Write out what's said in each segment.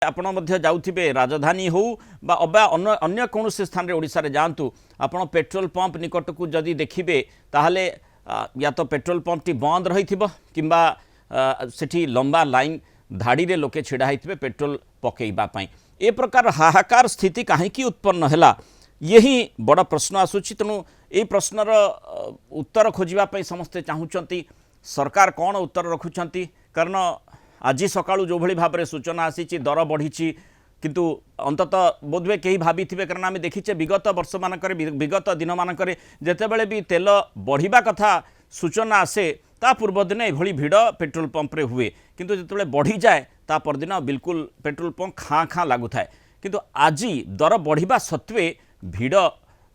आपण मध्य जाउथिबे राजधानी हो बा अबा अन्य कौन स्थान रे ओडिसा रे जानतु आपण पेट्रोल पंप निकट को जदि देखिबे ताहले या तो पेट्रोल पंप टी बंद रही किंबा सेठी लंबा लाइन धाड़ी रे लोके छिड़ा होइथिबे पेट्रोल पकेइबा पई ए प्रकार हाहाकार स्थिति काहेकि उत्पन्न हैला यही बड़ प्रश्न आसुची। तेणु ए प्रश्नर उत्तर खोजिबा पई समस्ते चाहुचंती सरकार कौन उत्तर रखुचंती कारण आज सकाळू जो भली भाव में सूचना आसी दर बढ़ी किंतु अंततः बोधवे कहीं भावी थे कारण आम देखीचे विगत वर्ष मानक विगत दिन मानक जितेबले भी तेल बढ़िया कथा सूचना आसे ता पूर्व दिन यह भिड़ पेट्रोल पंप रे हुए किंतु जितेबाला बढ़ी जाए ता परदिन बिल्कुल पेट्रोल पंप खाँ खाँ लगु थाए किंतु आज दर बढ़िया सत्वे भिड़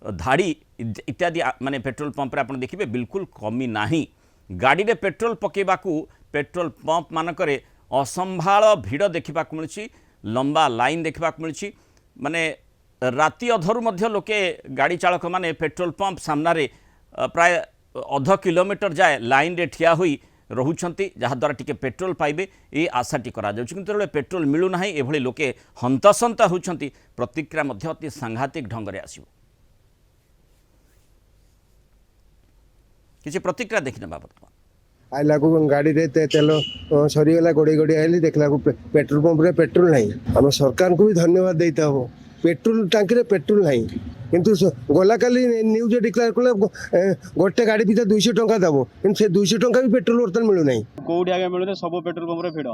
धाड़ी इत्यादि माने पेट्रोल पंप रे आपण देखिबे बिल्कुल कमी नाही गाड़ी रे पेट्रोल पकेबाकू पेट्रोल पंप मानकरे असंभाल भिड़ देखा मिली लंबा लाइन देखा मिली माने राति अधरू मध्य लोके गाड़ी चालक माने पेट्रोल पंप सामने प्राय अध किलोमीटर जाए लाइन रे ठिया हुई रोचंती जहाद्वारा टिके पेट्रोल पाइबे ये आशाटी करा किंतु पेट्रोल मिलूना एभली लोके हंतसंत होती प्रतिक्रिया मध्य अति सांघातिक ढंग से आसो किसी प्रतिक्रिया देखने बाबत आइला को गाड़ी रे तेल सरीगला गोड़े गोड़े आइली देखला को पेट्रोल पंप रे पेट्रोल नहीं हम सरकार को भी धन्यवाद देता हो पेट्रोल टांकी रे पेट्रोल नहीं किंतु गला काली न्यूज डिक्लेयर कले गोटे गाड़ी पिछा 200 टंका दबो किंतु से 200 टंका भी पेट्रोल वर्तन मिलु नहीं कोडी आगे मिलु सब पेट्रोल पंप रे भिड़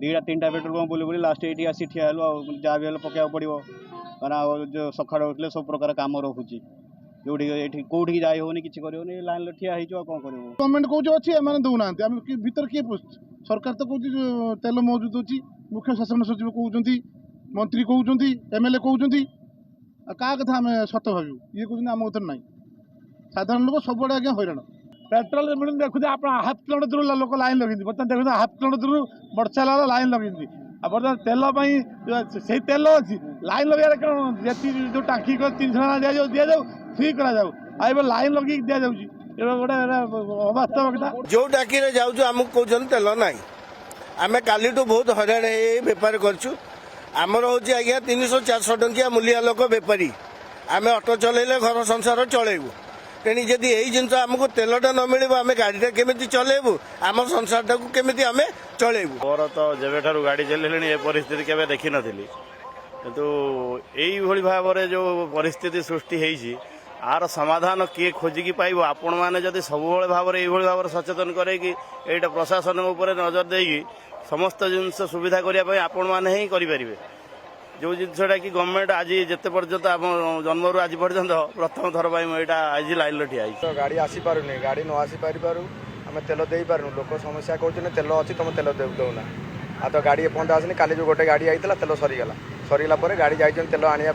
दीटा तीनटा पेट्रोल पंप बोली बोली लास्ट एटी आसी ठिया हेलो जा भी हेलो पकेया पड़िबो कारण जो सखाड़ उठले सब प्रकार काम रखुची जोटी कौटी जाए होनी किसी करनी लाइन ठिया कौन कर गवर्नमेंट कौच अच्छी एम दौना भर किए सरकार तो कौच तेल मौजूद अच्छी मुख्य शासन सचिव कहते मंत्री कहते एमएलए कहते क्या कथा आम सत भाव ये कहते आम कथर ना साधारण लोक सब आगे हईराण पेट्रोल मिलून देखते आप हाफ किलोमीटर दूर लोक लाइन लगे बर्तमान देखते हाफ किलोमीटर दूर बड़चाला लाइन लगे बर्तमान तेल से तेल अच्छी लाइन लगे कौन जो टांकी 300 दि जाऊ फ्री करा जाऊ आइब लाइन लगे दि जाऊँगी गोटे अवास्तव कथा जो टाकी जाऊँ आमको कहते तेल ना आम काली बहुत हईराण बेपार करूँ आमर हूँ आज्ञा 300-400 टंकिया मूलिया लोक बेपारी आम ऑटो चलैले घर संसार चलैबू तेणु जदि यही जिनस आमको तेलटा न मिल आम गाड़ीटा केमी चलैबू आम संसारटा को केमी आम चलैबू मोर तो जेबेठारु गाड़ी चलैली ए परिस्थिति केबे देखि नथिली किंतु एई भली भाव में जो परिस्थिति सृष्टि होईछि आर समाधान किए खोजिकी पाइब आपण मैंने जदि सब भाव में यही भाव सचेतन करे कि एटा प्रशासन उपर नजर देगी समस्त जिनस सुविधा करने आपण मैंने ही करें जो जिनसा कि गवर्नमेंट आज जिते पर्यंत आम जन्म आज पर्यंत प्रथम थर पर आज लाइन ठिया तो गाड़ी आसीपार गाड़ी न आसीपार आम तेल दे पारूँ लोक समस्या कहते तेल अच्छी तुम तेल दौना आ तो गाड़ी एपर्त आसनी काली जो गोटे गाड़ी आई तेल सरीगला सरीला गाड़ी जाइए तेल आने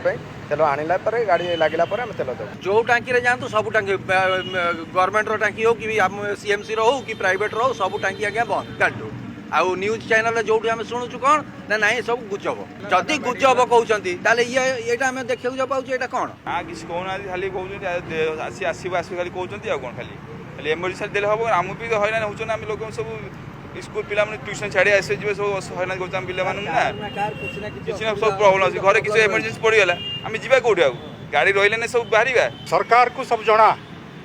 तेल आणला गाड़ी लगिला आम तेल दे जो टांकी जातु सब टांकी गवर्नमेंट टांकी हो कि सीएमसी रो कि प्राइवेट रो सब टांकी आज्ञा बंद काटू आउ न्यूज चैनल जो आम शुणुचु कौन ना नाई सब गुजब जदि गुजब कहते ये आम देखा पाचे यहाँ कौन हाँ किसी कहना खाली कहते आसो खाली कहते कौन खाली खाली एमरजेंसी देले हम आम भी हईराण होना आम लोग सब स्कूल पिला ट्यूशन छाड़ी आसे जी सब हईराण कर पिला सब प्रॉब्लम अच्छे घर किसी एमरजेंसी पड़गला आम जा कौटी आ गाड़ी रही सब बाहर सरकार को सब जना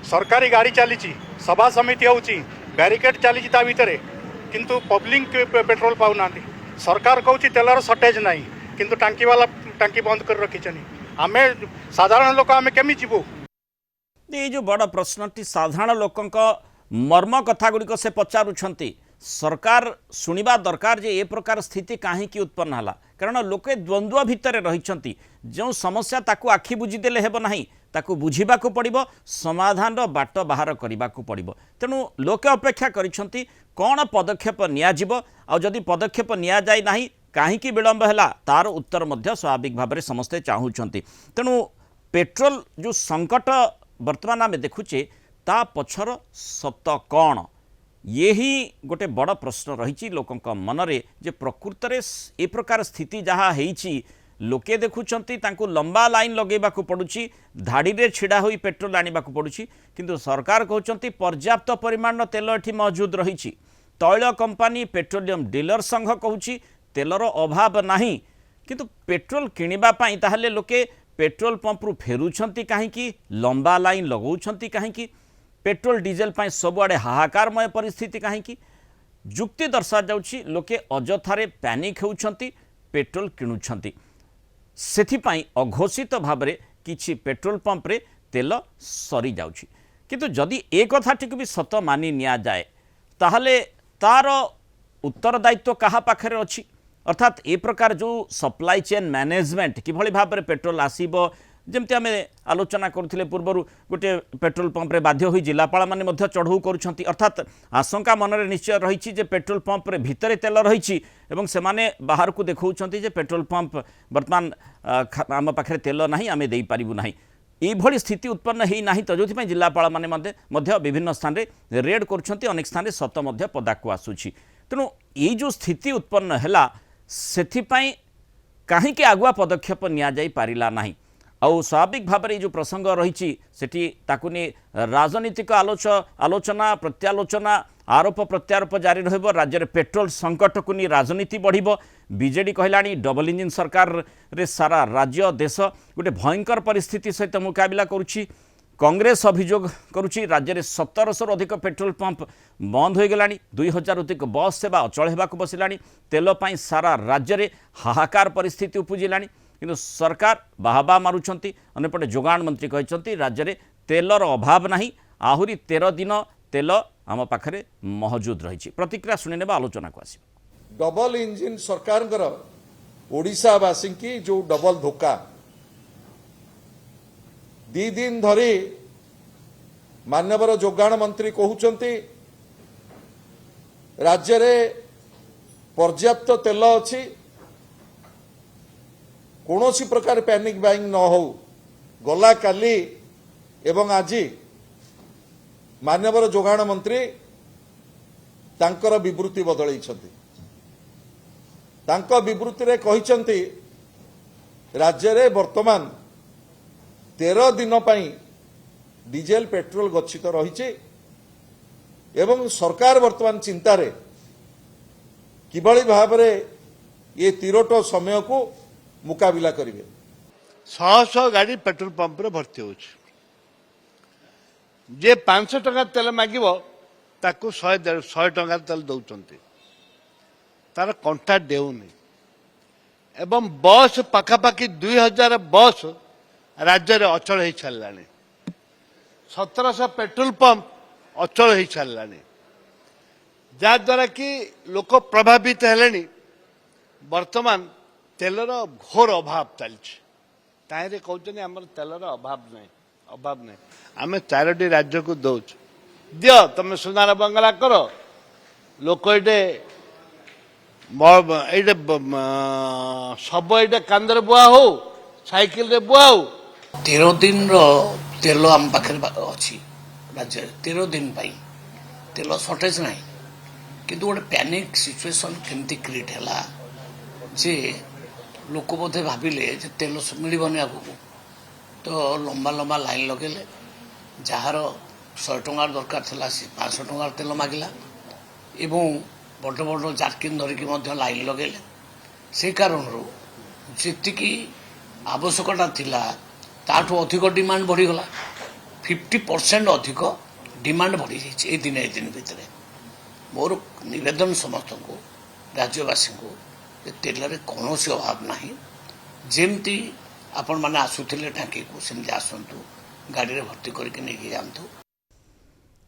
सरकारी गाड़ी चली सभा समिति होची बैरिकेड चली भितर किंतु पब्लिक पेट्रोल पाऊना सरकार कहूँ तेलर सर्टेज ना किंतु टांकी वाला टांकी बंद कर रखी आम साधारण लोक आम केमी जीवु ये जो बड़ प्रश्नटी साधारण लोकों मर्म कथा गुड़िक से पचारुछंती सरकार शुणा दरकार जे ए प्रकार स्थिति कहीं उत्पन्न है कारण लोके द्वंद्व भितर रही जो समस्या ताकू आखि बुझीदेले हेब नाही ताकू बुझीबाकू पड़िबो समाधान बाट बाहर करने पड़िबो तेणु लोके अपेक्षा करिसंती कौन पदक्षेप नियाजिबो आ जदि पदक्षेप निया जाय नाही काहींकी विलंब हैला तार उत्तर मध्य स्वाभाविक भाव में समस्ते चाहूँगी तेणु पेट्रोल जो संकट वर्तमान आम देखुचे ता पछर सत कौन यही गोटे बड़ प्रश्न रही लोकों मनरे जे प्रकृत में ए प्रकार स्थिति जहाँ होईची लोके देखुंती लंबा लाइन लगेबाकू पड़ुची धाड़ी रे छिड़ा हुई पेट्रोल आनिबाकू पड़ुची किंतु सरकार कहते पर्याप्त परिमाण तेल एठी मौजूद रही तैल कंपानी पेट्रोलियम डीलर संघ कहूँ तेलर अभाव नहीं किंतु पेट्रोल किणवा पाई ताहले लोके पेट्रोल पंप रु फेरुछंती काहेकि लंबा लाइन लगाउछंती काहेकि पेट्रोल डीजेल पाई सबुआडे हाहाकारमय परिस्थिति काहेकि जुक्ति दर्शा जाउछि लोके अजथारे पैनिक होउछंती पेट्रोल किणुछंती सेथिपाई अघोषित भाबरे किछि पेट्रोल पंप रे तेल सरी जाउछि किंतु जदि ए कथाटी भी सत मानि निया जाए ताहले तार उत्तरदायित्व कहा पाखरे अछि अर्थात ए प्रकार जो सप्लाई चेन मैनेजमेंट किभଳି भाबरे पेट्रोल आसीबो जमती आम आलोचना करुले पूर्वर गोटे पेट्रोल पंप रे बाध्य होई जिलापाल माने मध्य चढ़ऊ करुछंती अर्थात आशंका मनरे निश्चय रही जे पेट्रोल पंप रे भितरे तेल रही एवं से माने बाहर को देखौछंती जे पेट्रोल पंप वर्तमान आम पाखरे तेल नाही आमे देई पारिबु नाही एभली स्थिति उत्पन्न होई नाही तो जोथि जिलापाल माने मध्य विभिन्न स्थान रे रेड करुछंती अनेक स्थान रे सत मध्य पदाकु आसुछि तेणु ये जो स्थिति उत्पन्न हैला सेथिपाई काहीकि आगुआ पदक्षेप निया जाई पारिला नाही आउ स्वाभाविक भाव में जो प्रसंग रही राजनीतिक आलोचना प्रत्यालोचना आरोप प्रत्यारोप जारी रहिबो राज्य में पेट्रोल संकट को नहीं राजनीति बढ़िबो बीजेडी कहलानी डबल इंजिन सरकार रे सारा राज्य देश गोटे भयंकर परिस्थिति सहित मुकाबला करुछि कांग्रेस अभियोग करुछि राज्य में 1700 अधिक पेट्रोल पंप बंद हो गलानी 2000 अधिक बस सेवा अचल होबाक बसिलानी तेल पाई सारा राज्य में हाहाकार परिस्थिति उपजिलानी किंतु सरकार बाहाबा मारुछंती अन्यपटे जोगाण मंत्री कहते राज्य में तेलर अभाव नहीं आहुरी 13 दिन तेल आम पाखरे मौजूद रही प्रतिक्रिया शुणी आलोचना को आस डबल इंजिन सरकार ओडिशावासी की जो डबल धोखा 2 दिन धरी माननीय जोगाण मंत्री कहते राज्य में पर्याप्त तेल अच्छी कौन प्रकार पैनिक बाइंग न हो गला काली एवं आज माननीय जोगाण मंत्री तांकर विवृत्ति बदल विवृत्ति रे कहिसंती राज्य में वर्तमान 13 दिन पाई डीजेल पेट्रोल गच्छित रही एवं सरकार वर्तमान चिंतार किभली भाव ये तिरोट समय को मुकाबला करेंगे 100 गाड़ी पेट्रोल पंप रे भर्ती हो जे 500 टका तेल मागिब ताकू 100 टका तेल दौरान तार कंटा देउनी एवं बस पाखापाखि 2000 बस राज्य में अचल हो सारा 1700 पेट्रोल पंप अचल हो सारा जहाद्वारा कि लोक प्रभावित हेले वर्तमान तेलर घोर अभाव चलछि ताहिरे कहते आम तेलर अभाव नहीं आम 4टी राज्य को दौच दियो तुम सुनार बंगला कर लोक ये सब ये कांदर बुआ हो साइकिल रे बुआ हो 13 दिन तेल आम पाखे अच्छी राज्य 13 दिन तेल सर्टेज ना किंतु गोटे पैनिक सिचुएशन केमती क्रिएट है जे लोक बोधे भाविले तेल मिलबनी आगू तो लंबा लंबा लाइन लगेले जार 100 टंकार दरकार था सी 500 टंकार तेल मागिला एवं बड़ बड़ जार्किन धरिकी लाइन लगेले से कारण जी आवश्यकता थिला ताठू अधिक डिमांड बढ़ीगला 50% अधिक डिमांड बढ़ी जाइए दिन भितर मोर निवेदन समस्त को राज्यवासी को तेल कौन अभाव ना जमती आपण मैंने आसुले टांकी को सेमती आसतु गाड़ी में भर्ती करके नहीं जातु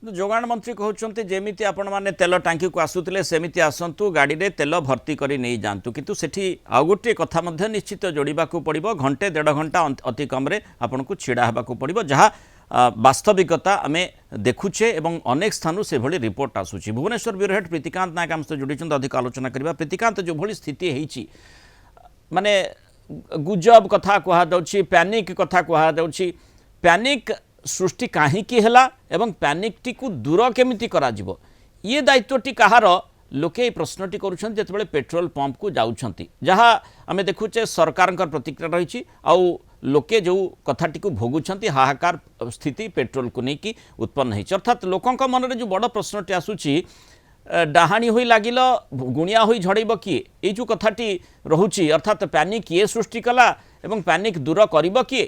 जोगाण मंत्री कहते जमीती आपण मैंने तेल टांकी को आसुले सेमती आसतु गाड़ी में तेल भर्ती कर नहीं जातु किंतु सेठी आउ गोटे कथा निश्चित जोड़ा पड़ो घंटे 1.5 घंटा अति कम आपन को छिड़ा होगा पड़ो जहाँ वास्तविकता आम देखुचे एवं अनेक स्थान से भली रिपोर्ट आसूची भुवनेश्वर ब्यूरो हेड प्रीतिकांत नायक आम सहित जोड़ी अधिक आलोचना करवा प्रीतिकांत जो भली स्थिति है माने गुजब कथा कहुच्छी पैनिक कथा कहुच्छी पैनिक सृष्टि कहीं एवं पैनिक टी को दूर केमिति करा जिवो ये दायित्वटी कहार लोके प्रश्नटी करुछन जेतेबेले पेट्रोल पंप को जाउछंती जहाँ आम देखुचे सरकार प्रतिक्रिया रही आउ लोके जो कथाटी को भोगुछंती हाहाकार स्थिति पेट्रोल को लेकिन उत्पन्न होती अर्थात लोकों मन में जो बड़ प्रश्नटी आसूची ଡାହାଣୀ ହୋଇ ଲାଗିଲ ଗୁଣିଆ ହୋଇ ଝଡ଼େଇବ କିଏ ଏଇ ଯେଉଁ କଥାଟି ରହୁଛି ଅର୍ଥାତ୍ ପ୍ୟାନିକ୍ କିଏ ସୃଷ୍ଟି କଲା ଏବଂ ପ୍ୟାନିକ୍ ଦୂର କରିବ କିଏ?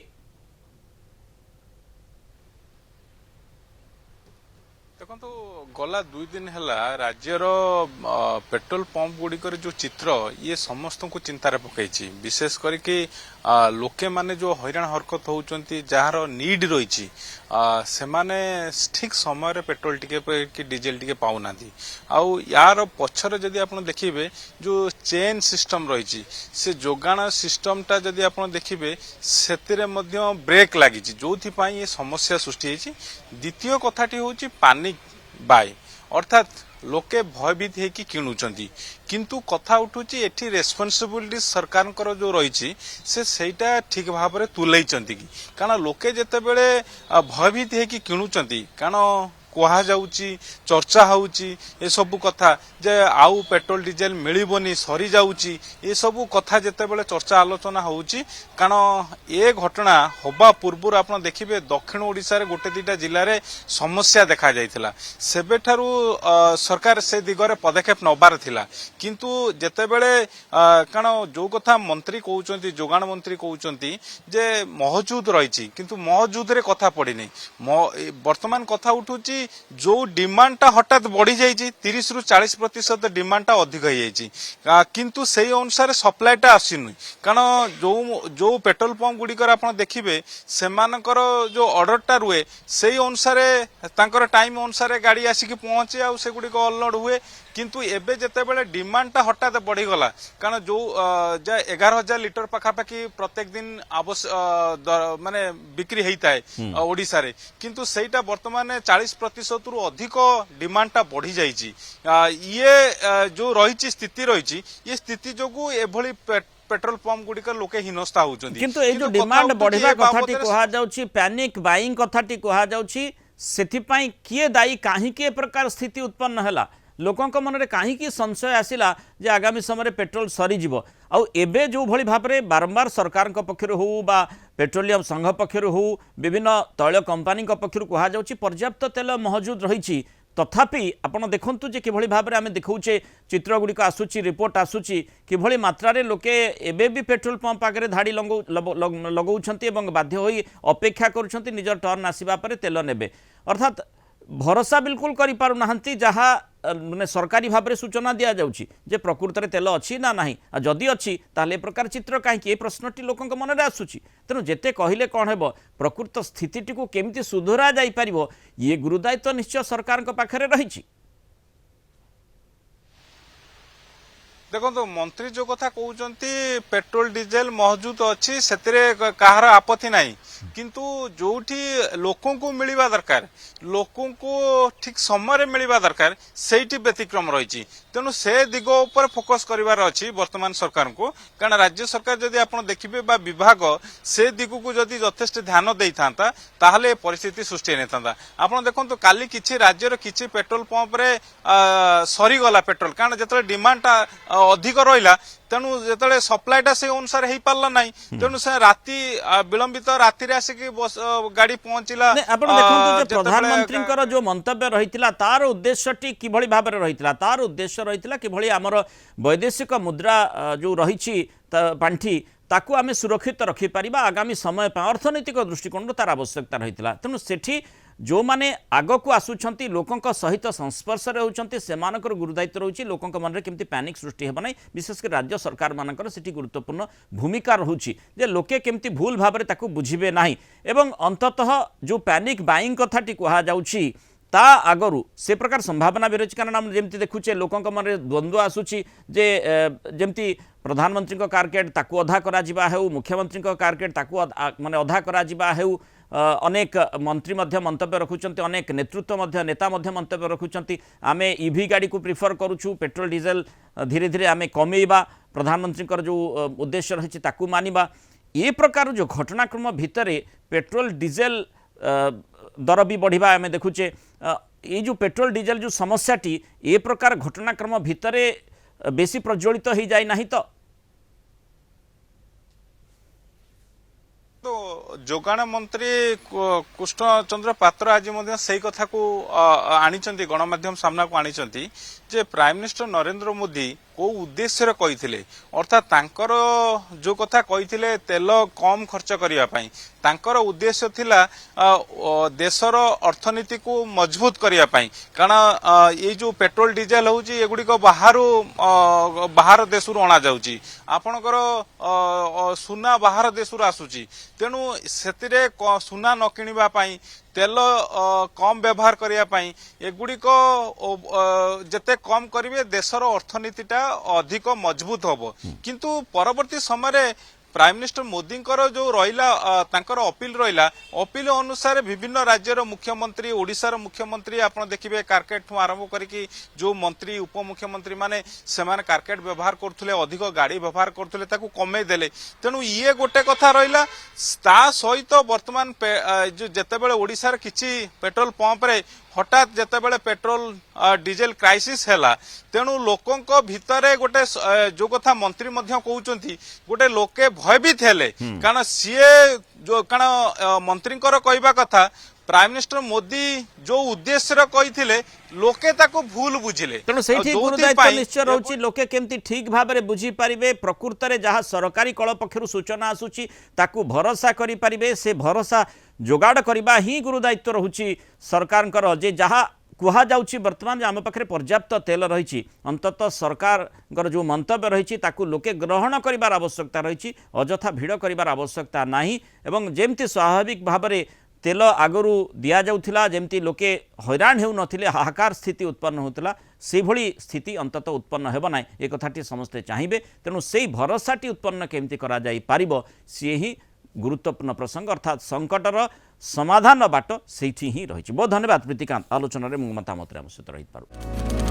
ଦେଖନ୍ତୁ ଗଲା 2 दिन है राज्यर पेट्रोल पंप गुड़िकर जो चित्र ये समस्त को चिंतार पकई विशेष करके लोके माने जो हैरान हरकत होउचंती जार नीड रही से माने ठीक समय पेट्रोल टिके डीजेल टिके पाऊना आउ यार पछरे जदि आपण देखिबे जो चेन सिस्टम रही से जोगाण सिस्टमटा जदि आपण देखिबे सेतिरे मध्य ब्रेक लागी जोथि पई ये समस्या सृष्टि होईची। द्वितीय कथाटी होची पानिक बाय अर्थात लोके भयभीत होगी किणुचंती किंतु कथा उठुची एठी रेस्पॉन्सिबिलिटी सरकार जो रही से सेटा ठीक भाव में तुलैचंती कि कारण लोके जेते बेले भयभीत होगी किणुचंती कारण कहा जाउची चर्चा होउची ए सब कथा जे आउ पेट्रोल डीजेल मिलिबोनी सरी जाउची ए सब कथा जेते बेले चर्चा आलोचना होउची कारण ए घटना होबा पूर्व आपण देखिबे दक्षिण ओडिसा रे गोटे दिटा जिल्ला रे समस्या देखा जाइथिला सेबेठारु सरकार से दिगरे पदक्षेप नबार थिला किंतु जेते बेले कारण जो कथा मंत्री कहउचंती जोगान मंत्री कहउचंती जे महजूद रहिची किंतु महजूद रे कथा पड़ी नै वर्तमान कथा उठुची जो डिमांडटा हठात बढ़ी जाइए 30 रु 40% डिमांडटा अधिक हो जाइए किंतु से अनुसार सप्लाईटा आसीनु कारण जो पेट्रोल पंप गुड़िकर आप देखिए से जो ऑर्डरटा रुए से अनुसार तांकर टाइम अनुसार गाड़ी आसिक पहुंचे आ से गुड़िक अनलोड हुए किंतु एबे जेते बेले डिमांडटा हठात बढ़ी गला कारण जो 11,000 लिटर पाखापाखि प्रत्येक दिन माने बिक्री होता है ओडिशा रे किंतु सेटा वर्तमान 40% रु अधिक डिमांडटा बढ़ी जाइए ये जो रही स्थिति रही ये स्थिति जो एभली पेट्रोल पंप गुड़िक लोके हिनस्ता होउचंती किंतु ए जो डिमांड बढ़िबा कथाटी कहा जाउची पैनिक बाइंग कथाटी कहा जाउची सेथिपाई किए दायी काहे के प्रकार स्थिति उत्पन्न हला लोकों मन में कहीं संशय आसला जे आगामी समय पेट्रोल सरीज आउ एबे जो भली भाव में बारंबार सरकार पक्षर हो बा पेट्रोलियम संघ पक्षर हो विभिन्न तैल कंपानी पक्षर कहुच्छी पर्याप्त तेल महजूद रही तथापि आपण देखु जे किभली भाव में आम देखौचे चित्र गुड़िक आसूची रिपोर्ट आसूची किभली मात्रा रे लोके एबे भी पेट्रोल पंप आगे धाड़ी लगौछंती एवं बाध्य होई अपेक्षा करुछंती निजर टर्न आसीबा परे तेल नेबे अर्थात भरोसा बिल्कुल करि पारु नाहंती जहाँ माने सरकारी भाव में सूचना दि जाउची जे प्रकृत में तेल अच्छी ना नहीं जदि अच्छी ताले प्रकार चित्र कहीं प्रश्नटी लोक मन में आसूची तेणु जेते कहले कौन हेब प्रकृत स्थिति को केमिति सुधरा जाई परिबो ये गुरुदायित्व निश्चय सरकार पाखरे रही। देखो मंत्री जो कथा कहते पेट्रोल डीजेल मौजूद अच्छी से कहार आपत्ति नहीं किंतु जोठी लोकों को मिलवा दरकार लोकों को ठीक समय मिलवा दरकार सेठी व्यतिक्रम रही तेणु से दिग उपर फोकस करिवार अछि वर्तमान सरकार को कारण राज्य सरकार जदि आपण देखिबे बा विभाग से दिग को जदि यथेष्ट ध्यान देई थांता ताहले परिस्थिति सृष्टि नै थांता आपण देखंतु काली किछि राज्यर किछि पेट्रोल पंप रे सरी गला पेट्रोल कारण जतले डिमांडटा अधिक रहिला तेणु जो सप्लाईटा से अनुसार हो पारा ना तेणु से राति विलंबित राति आसिक गाड़ी पहुंचला प्रधानमंत्री जो मंतव्य रही तार उद्देश्यटी किभली भाव में रही तार उद्देश्य रही किभली आमर वैदेशिक मुद्रा जो रही पांठी ताकू आम सुरक्षित रखिपर आगामी समय अर्थनैतिक दृष्टिकोण तार आवश्यकता रही तेणु सेठी जो माने आग को आसुंच लोकों सहित संस्पर्श में होती से गुरुदायित्व रही लोकों मन में केमती पैनिक सृष्टि हेब ना विशेषकर राज्य सरकार मानकर सेठी गुरुत्वपूर्ण भूमिका रही जे लोके केमती भूल भाव में ताकू बुझिबे नाही एवं अंततः जो पैनिक बाइंग कथाटी कहा जाउची ता आगरू से प्रकार संभावना भी रही कारण आम जमी देखुचे लोकों मन में द्वंद्व आसूची जे जमती प्रधानमंत्री कारकेट ताकू अधा करा हेउ मुख्यमंत्री कारकेट ताकू माने अधा करा हेउ अनेक मंत्री मंतव्य रखुंट अनेक नेतृत्व नेता मंतव्य रखुंट आम ईवी गाड़ी को प्रिफर करुचु पेट्रोल डीजेल धीरे धीरे आम कमेवा प्रधानमंत्री जो उद्देश्य रही ताकू मानिबा ये प्रकार जो घटनाक्रम भितर पेट्रोल डीजेल दर भी बढ़िबा आम देखुचे ये जो पेट्रोल डीजेल जो समस्याटी ये प्रकार घटनाक्रम भितर बेसी प्रज्वलित हो जाए नहीं तो जोगाण मंत्री कृष्णचंद्र पात्र आज से कथा को आनी गणमाध्यम सामना को आनी जे प्राइम मिनिस्टर नरेंद्र मोदी को उद्देश्य कही अर्थात तांकर जो कथा कही तेल कम खर्च करने तांकर उद्देश्य थिला देशर अर्थनीति को मजबूत करने कारण ये जो पेट्रोल डीजेल हूँ एगुड़िक बाहर देश अणा जाऊँगी आपणकर सुना बाहर देश आसूची तेणु से सुना न किणवाई तेल कम व्यवहार करने एगुड़िक जिते कम करेंगे देशर अर्थनीतिटा अधिक मजबूत हम किंतु परवर्ती समय प्राइम मिनिस्टर मोदी जो रहा अपील रहा अपील अनुसार विभिन्न राज्यर मुख्यमंत्री ओडिशार मुख्यमंत्री आप देखिए कार्केट आरंभ करके जो मंत्री उपमुख्यमंत्री माने सेमाने कार्केट व्यवहार करथुले अधिक गाड़ी व्यवहार करथुले ताकू कमे देले तेणु ये गोटे कथा रहा ता सहित वर्तमान जो जेतेबेले ओडिशार किछि पेट्रोल पंप रे हठात जेतेबेले पेट्रोल डीजेल क्राइसिस हैला तेणु लोकों भितरे गोटे जो कथा मंत्री मध्य कहउचंती गोटे लोके भयभीत हेले कारण सीए जो कारण मंत्री कहवा कथा प्राइम मिनिस्टर मोदी जो उद्देश्य कही लोके ताको भूल बुझिले तेणु से गुरुदायित्व निश्चय रोची लोके केमती ठीक भाव में बुझी पारिबे प्रकृत में जहाँ सरकारी कल पक्षर सूचना आसूची ताकू भरोसा करि पारिबे से भरोसा जोगाड़ करबा ही गुरुदायित्व रहुची सरकार जे जहाँ कुहा जाउची वर्तमान आम पाखे पर्याप्त तेल रही अंतत सरकार जो मंतव्य रही ताकू लोके ग्रहण करिवार आवश्यकता रही अजथा भिड़ करिवार आवश्यकता नाही एवं जेमती स्वाभाविक भाव में तेल आगरू दिया जाउथिला जेमती लोके हैरान हेउ नथिले हाहाकार स्थिति उत्पन्न होतला से भली स्थिति अंतत उत्पन्न हेब ना एक कथाटी समस्ते चाहिए तेणु से भरोसाटी उत्पन्न केमती करा जाई पारिबो सी ही गुरुत्वपूर्ण प्रसंग अर्थात संकटर समाधान बाट से ही रही बहुत धन्यवाद प्रीतिकांत आलोचन में मतामत आम सहित रही पार।